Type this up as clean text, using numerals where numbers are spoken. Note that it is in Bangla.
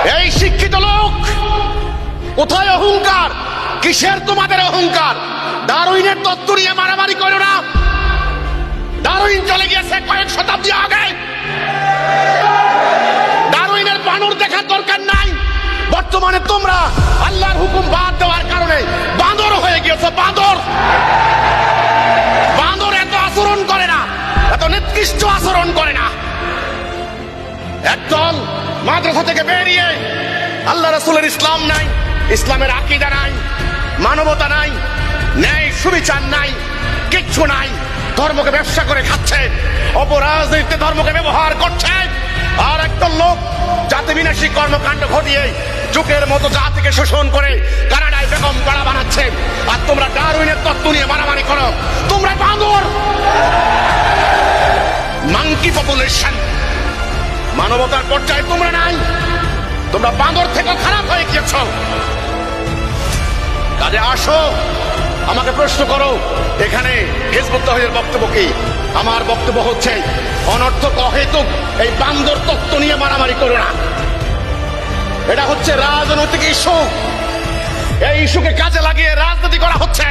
এই শিক্ষিত লোক, কোথায় অহংকার? কিসের তোমাদের অহংকার? ডারউইনের তত্ত্ব নিয়ে মারামারি করো না। ডারউইন চলে গিয়েছে কয়েক শতাব্দী আগে। ডারউইনের বানর দেখার দরকার নাই। বর্তমানে তোমরা আল্লাহর হুকুম বাদ দেওয়ার কারণে বাঁদর হয়ে গিয়েছে। বাঁদর বাঁদর এত আচরণ করে না, এত নিকৃষ্ট আচরণ করে না। একদল মাদ্রাসা থেকে বেরিয়ে আল্লাহ রাসূলের ইসলাম নাই, ইসলামের আকীদা নাই, মানবতা নাই, ন্যায় সুবিচার নাই, কিচ্ছু নাই। ধর্মকে ব্যবসা করে খাচ্ছে, অপরাজনীতিতে ধর্মকে ব্যবহার করছে। আর একদল লোক জাতি বিনাশী কর্মকাণ্ড ঘটিয়ে যুগের মতো জাতিকে শোষণ করে কানাডায় বেগম পাড়া বানাচ্ছে। আর তোমরা ডারউইনের তত্ত্ব নিয়ে মারামারি করো। তোমরা বাঁদর, মাঙ্কি পপুলেশন। মানবতার পর্যায়ে তোমরা নাই, তোমরা বাঁদর থেকে খারাপ হয়ে গিয়েছ। কাজে আসো, আমাকে প্রশ্ন করো এখানে হিজবুত তাহরীরের বক্তব্য কি? আমার বক্তব্য হচ্ছে অনর্থক অহেতুক এই বান্দর তত্ত্ব নিয়ে মারামারি করো না। এটা হচ্ছে রাজনৈতিক ইস্যু। এই ইস্যুকে কাজে লাগিয়ে রাজনীতি করা হচ্ছে।